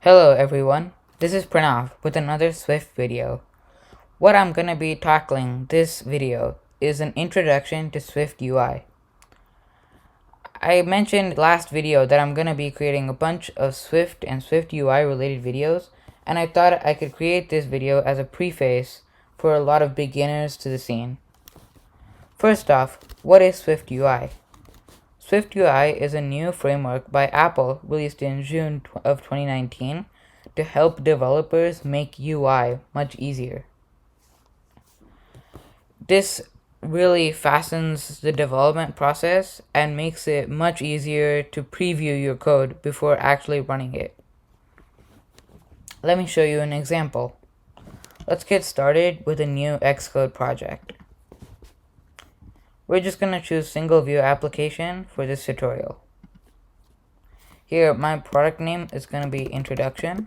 Hello everyone, this is Pranav with another Swift video. What I'm gonna be tackling this video is an introduction to SwiftUI. I mentioned last video that I'm gonna be creating a bunch of Swift and SwiftUI related videos, and I thought I could create this video as a preface for a lot of beginners to the scene. First off, what is SwiftUI? SwiftUI is a new framework by Apple released in June of 2019 to help developers make UI much easier. This really fastens the development process and makes it much easier to preview your code before actually running it. Let me show you an example. Let's get started with a new Xcode project. We're just going to choose single view application for this tutorial. Here, my product name is going to be introduction,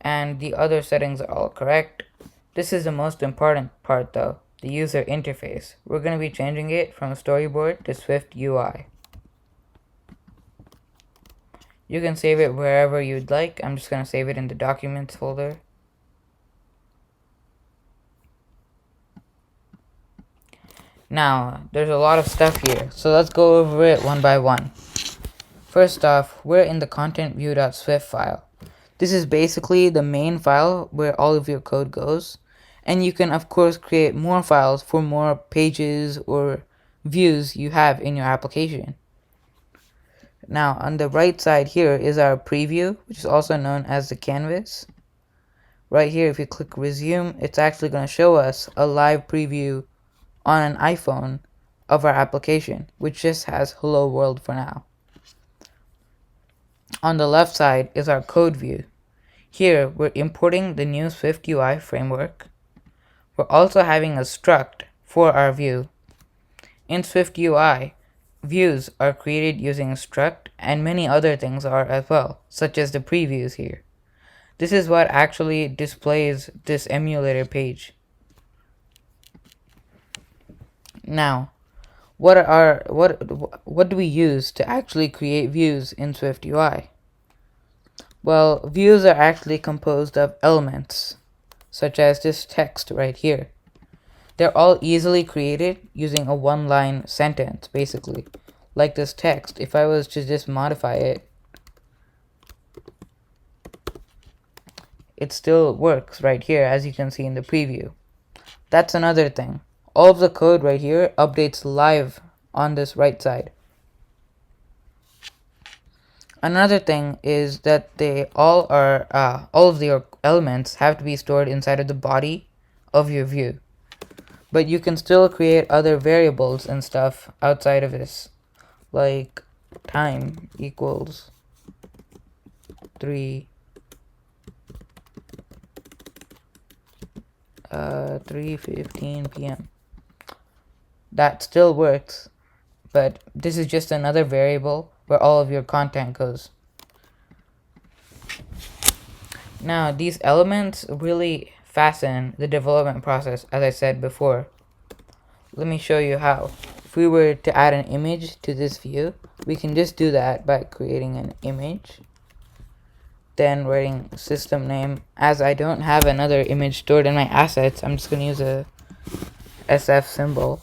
and the other settings are all correct. This is the most important part though, the user interface. We're going to be changing it from storyboard to SwiftUI. You can save it wherever you'd like. I'm just going to save it in the documents folder. Now, there's a lot of stuff here, so let's go over it one by one. First off, we're in the content view.swift file. This is basically the main file where all of your code goes, and you can of course create more files for more pages or views you have in your application. Now, on the right side here is our preview, which is also known as the canvas. Right here, if you click resume, it's actually going to show us a live preview on an iPhone of our application, which just has hello world for now. On the left side is our code view. Here, we're importing the new SwiftUI framework. We're also having a struct for our view. In SwiftUI, views are created using a struct, and many other things are as well, such as the previews here. This is what actually displays this emulator page. Now, what do we use to actually create views in SwiftUI? Well, views are actually composed of elements, such as this text right here. They're all easily created using a one-line sentence, basically. Like this text, if I was to just modify it, it still works right here, as you can see in the preview. That's another thing. All of the code right here updates live on this right side. Another thing is that all of your elements have to be stored inside of the body of your view. But you can still create other variables and stuff outside of this, like time equals 3:15 p.m. That still works, but this is just another variable where all of your content goes. Now, these elements really fasten the development process, as I said before. Let me show you how. If we were to add an image to this view, we can just do that by creating an image, then writing system name. As I don't have another image stored in my assets, I'm just going to use a SF symbol,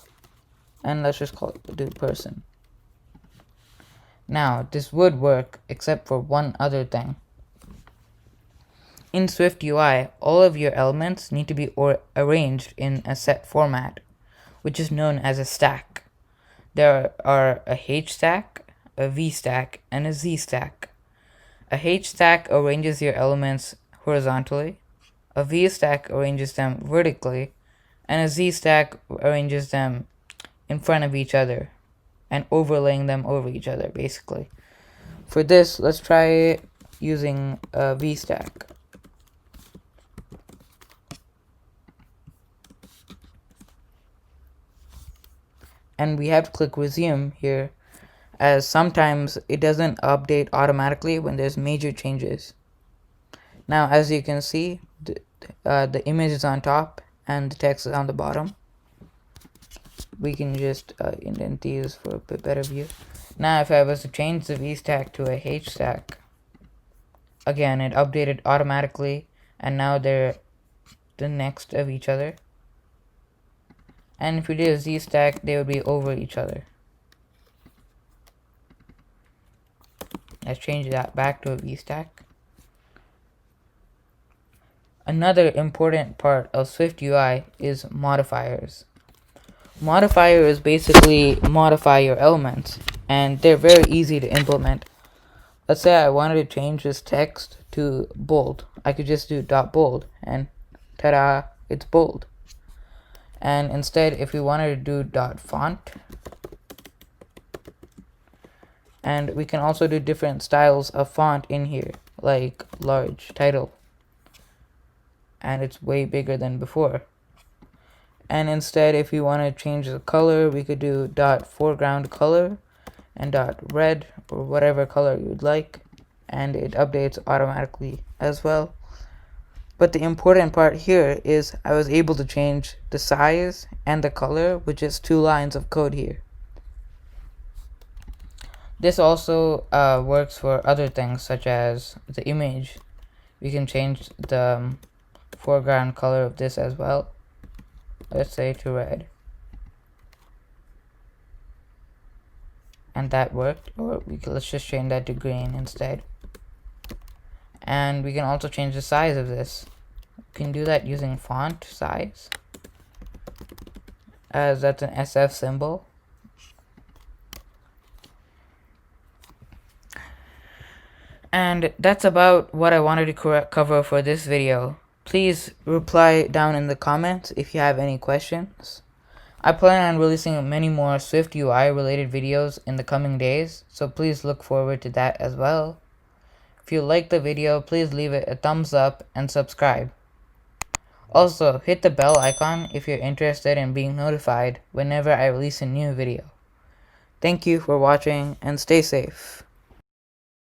and let's just call it dude person. Now, this would work except for one other thing. In SwiftUI, all of your elements need to be arranged in a set format, which is known as a stack. There are a H stack, a V stack, and a Z stack. A H stack arranges your elements horizontally, a V stack arranges them vertically, and a Z stack arranges them in front of each other and overlaying them over each other, basically. For this, let's try using a V stack. And we have to click resume here, as sometimes it doesn't update automatically when there's major changes. Now, as you can see, the image is on top and the text is on the bottom. We can just indent these for a bit better view. Now, if I was to change the V stack to a H stack, again, it updated automatically, and now they're the next of each other. And if we did a Z stack, they would be over each other. Let's change that back to a V stack. Another important part of SwiftUI is modifiers. Modifiers basically modify your elements, and they're very easy to implement. Let's say I wanted to change this text to bold. I could just do .bold, and ta-da, it's bold. And instead, if we wanted to do .font, and we can also do different styles of font in here, like large, title, and it's way bigger than before. And instead, if we want to change the color, we could do .foreground color and .red, or whatever color you'd like, and it updates automatically as well. But the important part here is I was able to change the size and the color with just 2 lines of code here. This also works for other things, such as the image. We can change the foreground color of this as well. Let's say to red. And that worked. Or let's just change that to green instead. And we can also change the size of this. We can do that using font size, as that's an SF symbol. And that's about what I wanted to cover for this video. Please reply down in the comments if you have any questions. I plan on releasing many more SwiftUI related videos in the coming days, so please look forward to that as well. If you liked the video, please leave it a thumbs up and subscribe. Also, hit the bell icon if you're interested in being notified whenever I release a new video. Thank you for watching and stay safe.